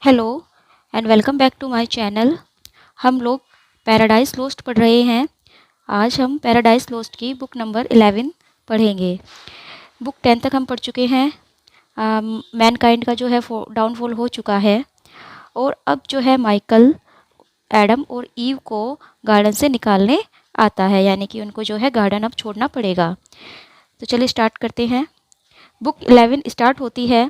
Hello and welcome back to my channel. हम लोग Paradise Lost पढ़ रहे हैं। आज हम पैराडाइज लोस्ट की बुक नंबर 11 पढ़ेंगे। बुक 10 तक हम पढ़ चुके हैं। मैनकाइंड का जो है डाउनफॉल हो चुका है और अब जो है माइकल एडम और ईव को गार्डन से निकालने आता है, यानी कि उनको जो है गार्डन अब छोड़ना पड़ेगा। तो चलिए स्टार्ट करते हैं। बुक 11 स्टार्ट होती है।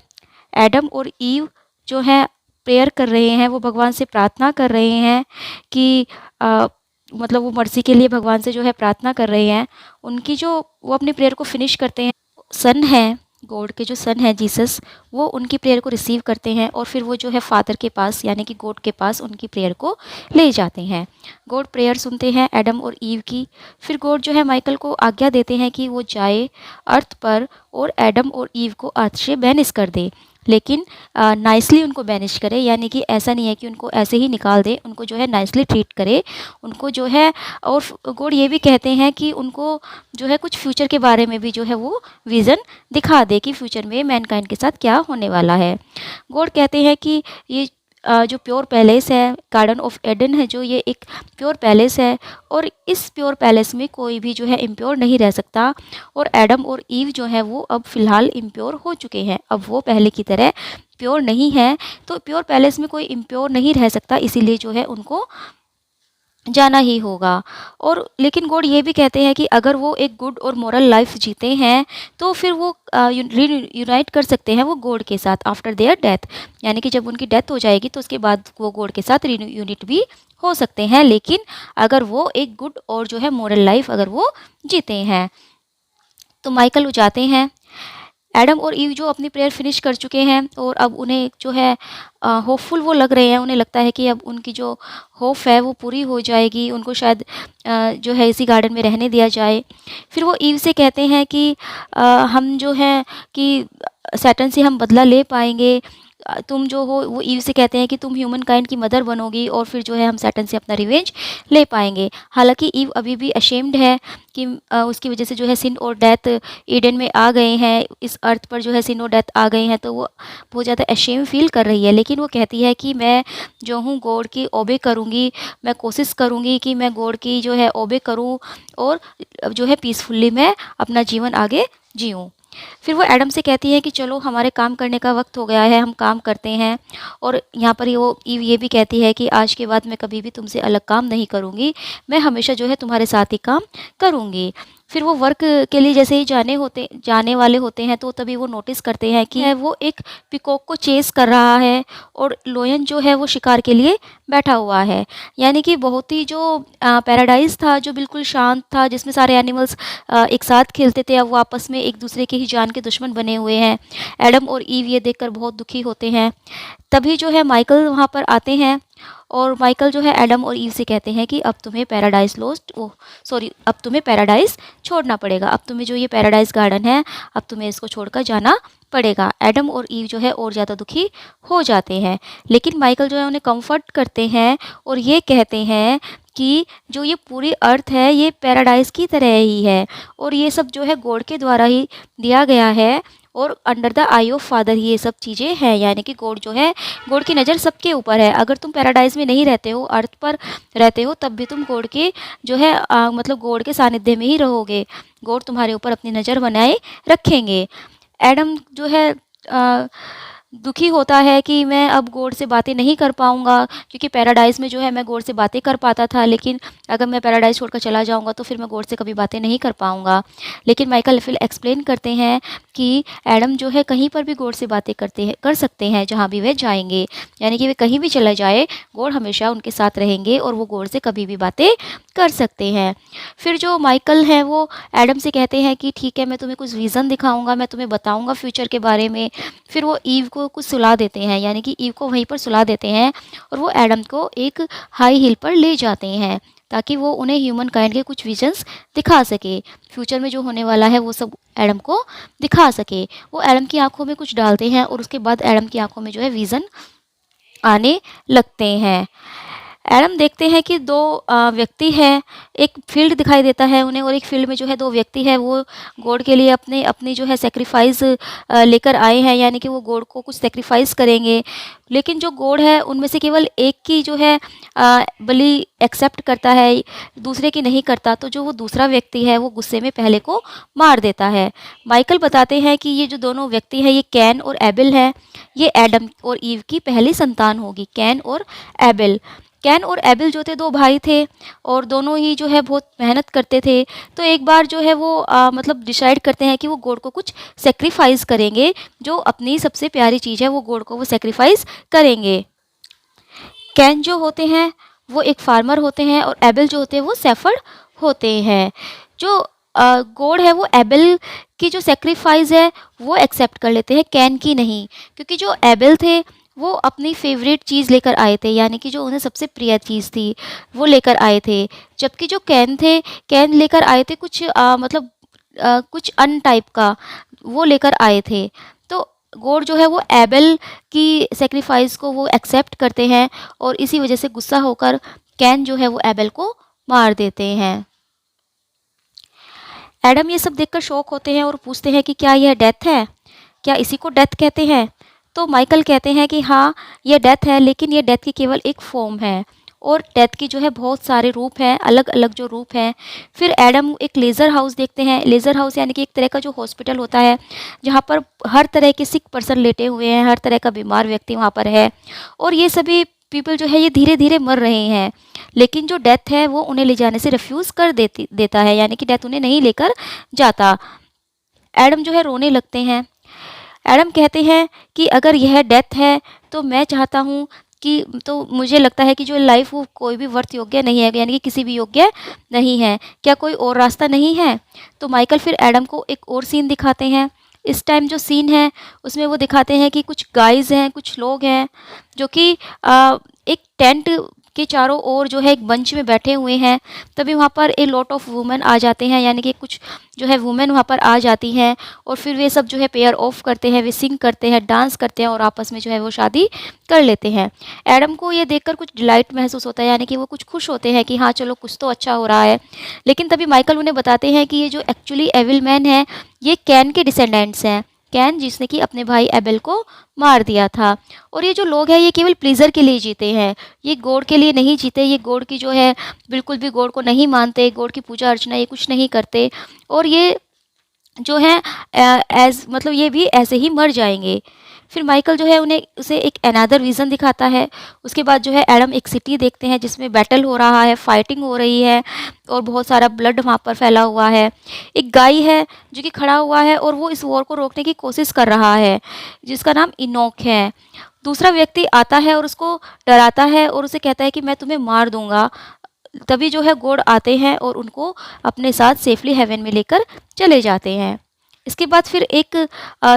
एडम और ईव जो है प्रेयर कर रहे हैं, वो भगवान से प्रार्थना कर रहे हैं कि मतलब वो मर्सी के लिए भगवान से जो है प्रार्थना कर रहे हैं। उनकी जो वो अपनी प्रेयर को फिनिश करते हैं। सन है, गॉड के जो सन है जीसस, वो उनकी प्रेयर को रिसीव करते हैं और फिर वो जो है फादर के पास यानी कि गॉड के पास उनकी प्रेयर को ले जाते हैं। गॉड प्रेयर सुनते हैं एडम और ईव की। फिर गॉड जो है माइकल को आज्ञा देते हैं कि वो जाए अर्थ पर और एडम और ईव को अर्थ से बैनिश कर दे, लेकिन नाइसली उनको बैनिश करे, यानी कि ऐसा नहीं है कि उनको ऐसे ही निकाल दे, उनको जो है नाइसली ट्रीट करे उनको जो है। और गॉड ये भी कहते हैं कि उनको जो है कुछ फ्यूचर के बारे में भी जो है वो विज़न दिखा दे कि फ्यूचर में मैनकाइंड के साथ क्या होने वाला है। गॉड कहते हैं कि ये जो प्योर पैलेस है, गार्डन ऑफ एडन है, जो ये एक प्योर पैलेस है और इस प्योर पैलेस में कोई भी जो है इम्प्योर नहीं रह सकता। और एडम और ईव जो है वो अब फ़िलहाल इम्प्योर हो चुके हैं, अब वो पहले की तरह प्योर नहीं है। तो प्योर पैलेस में कोई इम्प्योर नहीं रह सकता, इसीलिए जो है उनको जाना ही होगा। और लेकिन गॉड ये भी कहते हैं कि अगर वो एक गुड और मोरल लाइफ जीते हैं तो फिर वो यूनाइट कर सकते हैं वो गॉड के साथ आफ्टर देयर डेथ, यानी कि जब उनकी डेथ हो जाएगी तो उसके बाद वो गॉड के साथ यूनिट भी हो सकते हैं, लेकिन अगर वो एक गुड और जो है मोरल लाइफ अगर वो जीते हैं। तो माइकल जाते हैं। एडम और ईव जो अपनी प्रेयर फिनिश कर चुके हैं और अब उन्हें जो है होपफुल वो लग रहे हैं, उन्हें लगता है कि अब उनकी जो होप है वो पूरी हो जाएगी, उनको शायद जो है इसी गार्डन में रहने दिया जाए। फिर वो ईव से कहते हैं कि हम जो है कि सैटर्न से हम बदला ले पाएंगे। तुम जो हो, वो ईव से कहते हैं कि तुम ह्यूमन काइंड की मदर बनोगी और फिर जो है हम सैटर्न से अपना रिवेंज ले पाएंगे। हालांकि ईव अभी भी अशेम्ड है कि उसकी वजह से जो है सिन और डेथ ईडन में आ गए हैं, इस अर्थ पर जो है सिन और डेथ आ गए हैं, तो वो बहुत ज़्यादा अशेम फील कर रही है। लेकिन वो कहती है कि मैं जो हूँ गॉड की ओबे करूँगी, मैं कोशिश करूँगी कि मैं गॉड की जो है ओबे करूँ और जो है पीसफुली मैं अपना जीवन आगे जीऊँ। फिर वो एडम से कहती है कि चलो हमारे काम करने का वक्त हो गया है, हम काम करते हैं। और यहाँ पर वो ईव ये भी कहती है कि आज के बाद मैं कभी भी तुमसे अलग काम नहीं करूँगी, मैं हमेशा जो है तुम्हारे साथ ही काम करूँगी। फिर वो वर्क के लिए जैसे ही जाने वाले होते हैं तो तभी वो नोटिस करते हैं कि वो एक पिकॉक को चेस कर रहा है और लोयन जो है वो शिकार के लिए बैठा हुआ है। यानी कि बहुत ही जो पैराडाइज था, जो बिल्कुल शांत था, जिसमें सारे एनिमल्स एक साथ खेलते थे, अब वो आपस में एक दूसरे के ही जान के दुश्मन बने हुए हैं। एडम और ईव ये देखकर बहुत दुखी होते हैं। तभी जो है माइकल वहाँ पर आते हैं और माइकल जो है एडम और ईव से कहते हैं कि अब तुम्हें अब तुम्हें पैराडाइज छोड़ना पड़ेगा, अब तुम्हें जो ये पैराडाइज गार्डन है अब तुम्हें इसको छोड़कर जाना पड़ेगा। एडम और ईव जो है और ज़्यादा दुखी हो जाते हैं, लेकिन माइकल जो है उन्हें कंफर्ट करते हैं और ये कहते हैं कि जो ये पूरी अर्थ है ये पैराडाइज की तरह ही है और ये सब जो है गॉड के द्वारा ही दिया गया है और under the eye of father ही ये सब चीज़ें हैं। यानी कि गॉड जो है, गॉड की नज़र सबके ऊपर है। अगर तुम पैराडाइज में नहीं रहते हो, अर्थ पर रहते हो, तब भी तुम गॉड के जो है मतलब गॉड के सानिध्य में ही रहोगे। गॉड तुम्हारे ऊपर अपनी नज़र बनाए रखेंगे। एडम जो है दुखी होता है कि मैं अब गॉड से बातें नहीं कर पाऊँगा, क्योंकि पैराडाइज़ में जो है मैं गॉड से बातें कर पाता था, लेकिन अगर मैं पैराडाइज़ छोड़कर चला जाऊँगा तो फिर मैं गॉड से कभी बातें नहीं कर पाऊँगा। लेकिन माइकल फिर एक्सप्लेन करते हैं कि एडम जो है कहीं पर भी गॉड से बातें कर सकते हैं जहाँ भी वे जाएंगे, यानी कि वे कहीं भी चला जाए गॉड हमेशा उनके साथ रहेंगे और वो गॉड से कभी भी बातें कर सकते हैं। फिर जो माइकल हैं वो एडम से कहते हैं कि ठीक है, मैं तुम्हें कुछ विज़न दिखाऊंगा, मैं तुम्हें बताऊंगा फ्यूचर के बारे में। फिर वो ईव को कुछ सुला देते हैं, यानी कि ईव को वहीं पर सुला देते हैं और वो एडम को एक हाई हिल पर ले जाते हैं ताकि वो उन्हें ह्यूमन काइंड के कुछ विजन्स दिखा सके, फ्यूचर में जो होने वाला है वो सब एडम को दिखा सके। वो एडम की आंखों में कुछ डालते हैं और उसके बाद एडम की आंखों में जो है विज़न आने लगते हैं। एडम देखते हैं कि दो व्यक्ति हैं, एक फील्ड दिखाई देता है उन्हें और एक फील्ड में जो है दो व्यक्ति हैं वो गॉड के लिए अपनी जो है सैक्रिफाइस लेकर आए हैं, यानी कि वो गॉड को कुछ सैक्रिफाइस करेंगे। लेकिन जो गॉड है उनमें से केवल एक की जो है बलि एक्सेप्ट करता है, दूसरे की नहीं करता। तो जो वो दूसरा व्यक्ति है वो गुस्से में पहले को मार देता है। माइकल बताते हैं कि ये जो दोनों व्यक्ति हैं ये कैन और एबेल हैं। ये एडम और ईव की पहली संतान होगी, कैन और एबेल। कैन और एबेल जो थे दो भाई थे और दोनों ही जो है बहुत मेहनत करते थे। तो एक बार जो है वो मतलब डिसाइड करते हैं कि वो गॉड को कुछ सेक्रीफाइस करेंगे, जो अपनी सबसे प्यारी चीज़ है वो गॉड को वो सेक्रीफाइस करेंगे। कैन जो होते हैं वो एक फार्मर होते हैं और एबेल जो होते हैं वो शेफर्ड होते हैं। जो गॉड है वो एबेल की जो सेक्रीफाइस है वो एक्सेप्ट कर लेते हैं, कैन की नहीं, क्योंकि जो एबेल थे वो अपनी फेवरेट चीज़ लेकर आए थे, यानी कि जो उन्हें सबसे प्रिय चीज़ थी वो लेकर आए थे। जबकि जो कैन थे, कैन लेकर आए थे कुछ मतलब कुछ अन टाइप का वो लेकर आए थे। तो गॉड जो है वो एबेल की सेक्रीफाइस को वो एक्सेप्ट करते हैं और इसी वजह से गुस्सा होकर कैन जो है वो एबेल को मार देते हैं। एडम ये सब देखकर शॉक होते हैं और पूछते हैं कि क्या यह डेथ है, क्या इसी को डेथ कहते हैं। तो माइकल कहते हैं कि हाँ ये डेथ है, लेकिन ये डेथ की केवल एक फॉर्म है और डेथ की जो है बहुत सारे रूप हैं, अलग अलग जो रूप हैं। फिर एडम एक लेज़र हाउस देखते हैं। लेज़र हाउस यानी कि एक तरह का जो हॉस्पिटल होता है जहाँ पर हर तरह के सिक पर्सन लेटे हुए हैं, हर तरह का बीमार व्यक्ति वहाँ पर है और ये सभी पीपल जो है ये धीरे धीरे मर रहे हैं। लेकिन जो डेथ है वो उन्हें ले जाने से रिफ्यूज़ कर देता है, यानी कि डेथ उन्हें नहीं लेकर जाता। एडम जो है रोने लगते हैं। एडम कहते हैं कि अगर यह डेथ है तो मैं चाहता हूँ कि, तो मुझे लगता है कि जो लाइफ वो कोई भी वर्थ योग्य नहीं है, यानी कि किसी भी योग्य नहीं है। क्या कोई और रास्ता नहीं है? तो माइकल फिर एडम को एक और सीन दिखाते हैं। इस टाइम जो सीन है उसमें वो दिखाते हैं कि कुछ गाइज हैं, कुछ लोग हैं जो कि एक टेंट के चारों ओर जो है एक बंच में बैठे हुए हैं। तभी वहाँ पर ए लॉट ऑफ वुमेन आ जाते हैं, यानी कि कुछ जो है वुमेन वहाँ पर आ जाती हैं और फिर वे सब जो है पेयर ऑफ करते हैं, वे सिंग करते हैं, डांस करते हैं और आपस में जो है वो शादी कर लेते हैं। एडम को ये देखकर कुछ डिलाइट महसूस होता है, यानी कि वो कुछ खुश होते हैं कि हाँ चलो कुछ तो अच्छा हो रहा है। लेकिन तभी माइकल उन्हें बताते हैं कि ये जो एक्चुअली एविल मैन है ये कैन के डिसेंडेंट्स हैं, कैन जिसने कि अपने भाई एबेल को मार दिया था। और ये जो लोग हैं ये केवल प्लीज़र के लिए जीते हैं, ये गॉड के लिए नहीं जीते। ये गॉड की जो है बिल्कुल भी गॉड को नहीं मानते, गॉड की पूजा अर्चना ये कुछ नहीं करते और ये जो है एज मतलब ये भी ऐसे ही मर जाएंगे। फिर माइकल जो है उसे एक अनदर विज़न दिखाता है। उसके बाद जो है एडम एक सिटी देखते हैं जिसमें बैटल हो रहा है, फाइटिंग हो रही है और बहुत सारा ब्लड वहाँ पर फैला हुआ है। एक गाय है जो कि खड़ा हुआ है और वो इस वॉर को रोकने की कोशिश कर रहा है, जिसका नाम इनोक है। दूसरा व्यक्ति आता है और उसको डराता है और उसे कहता है कि मैं तुम्हें मार दूंगा। तभी जो है गॉड आते हैं और उनको अपने साथ सेफली हेवन में लेकर चले जाते हैं। इसके बाद फिर एक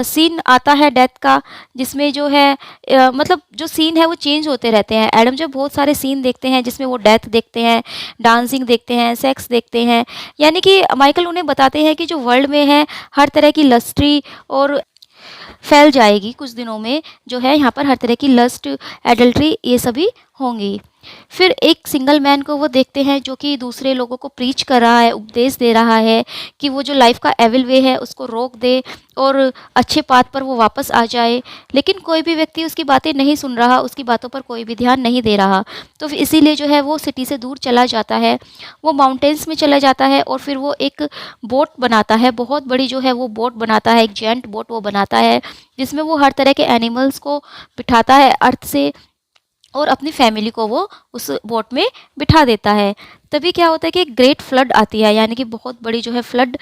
सीन आता है डेथ का, जिसमें जो है मतलब जो सीन है वो चेंज होते रहते हैं। एडम जब बहुत सारे सीन देखते हैं जिसमें वो डेथ देखते हैं, डांसिंग देखते हैं, सेक्स देखते हैं, यानी कि माइकल उन्हें बताते हैं कि जो वर्ल्ड में है हर तरह की लस्ट्री और फैल जाएगी कुछ दिनों में, जो है यहाँ पर हर तरह की लस्ट, एडल्ट्री ये सभी होंगी। फिर एक सिंगल मैन को वो देखते हैं जो कि दूसरे लोगों को प्रीच कर रहा है, उपदेश दे रहा है कि वो जो लाइफ का एविल वे है उसको रोक दे और अच्छे पाथ पर वो वापस आ जाए। लेकिन कोई भी व्यक्ति उसकी बातें नहीं सुन रहा, उसकी बातों पर कोई भी ध्यान नहीं दे रहा। तो इसीलिए जो है वो सिटी से दूर चला जाता है, वो माउंटेन्स में चला जाता है और फिर वो एक बोट बनाता है, बहुत बड़ी जो है वो बोट बनाता है, एक जेंट बोट वो बनाता है जिसमें वो हर तरह के एनिमल्स को बिठाता है अर्थ से और अपनी फैमिली को वो उस बोट में बिठा देता है। तभी क्या होता है कि एक ग्रेट फ्लड आती है, यानी कि बहुत बड़ी जो है फ्लड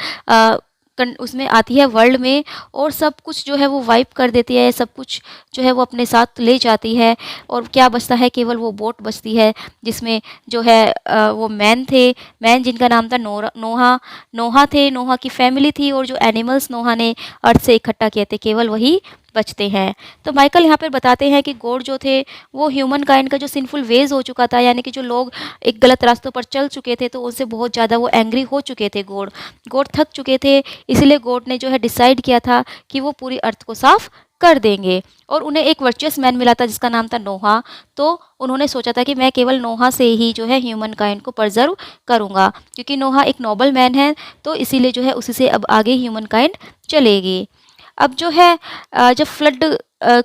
उसमें आती है वर्ल्ड में और सब कुछ जो है वो वाइप कर देती है, सब कुछ जो है वो अपने साथ ले जाती है और क्या बचता है, केवल वो बोट बचती है जिसमें जो है वो मैन थे, मैन जिनका नाम था नोहा थे, नोहा की फैमिली थी और जो एनिमल्स नोहा ने अर्थ से इकट्ठा किए थे केवल वही बचते हैं। तो माइकल यहाँ पर बताते हैं कि गॉड जो थे वो ह्यूमन काइंड का जो सिंफुल वेज हो चुका था, यानी कि जो लोग एक गलत रास्तों पर चल चुके थे तो उनसे बहुत ज़्यादा वो एंग्री हो चुके थे, गॉड थक चुके थे। इसलिए गॉड ने जो है डिसाइड किया था कि वो पूरी अर्थ को साफ कर देंगे। और उन्हें एक वर्चुअस मैन मिला था जिसका नाम था नोहा। तो उन्होंने सोचा था कि मैं केवल नोहा से ही जो है ह्यूमन काइंड को प्रिजर्व करूँगा, क्योंकि नोहा एक नोबल मैन है, तो इसीलिए जो है उसी से अब आगे ह्यूमन काइंड चलेगी। अब जो है जब फ्लड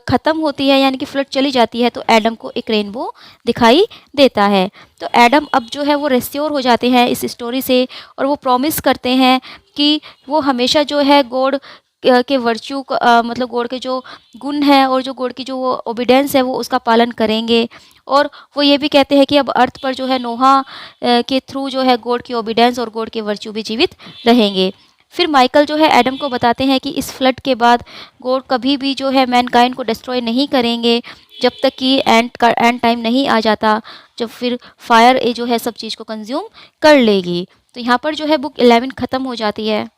ख़त्म होती है, यानी कि फ्लड चली जाती है, तो एडम को एक रेनबो दिखाई देता है। तो एडम अब जो है वो रेस्योर हो जाते हैं इस स्टोरी से, और वो प्रॉमिस करते हैं कि वो हमेशा जो है गॉड के वर्च्यू मतलब गॉड के जो गुण हैं और जो गॉड की जो वो ओबीडियंस है वो उसका पालन करेंगे। और वो ये भी कहते हैं कि अब अर्थ पर जो है नोहा के थ्रू जो है गॉड की ओबीडियंस और गॉड के वर्च्यू भी जीवित रहेंगे। फिर माइकल जो है एडम को बताते हैं कि इस फ्लड के बाद गॉड कभी भी जो है मैनकाइंड को डिस्ट्रॉय नहीं करेंगे, जब तक कि एंड टाइम नहीं आ जाता, जब फिर फायर जो है सब चीज़ को कंज्यूम कर लेगी। तो यहाँ पर जो है बुक 11 ख़त्म हो जाती है।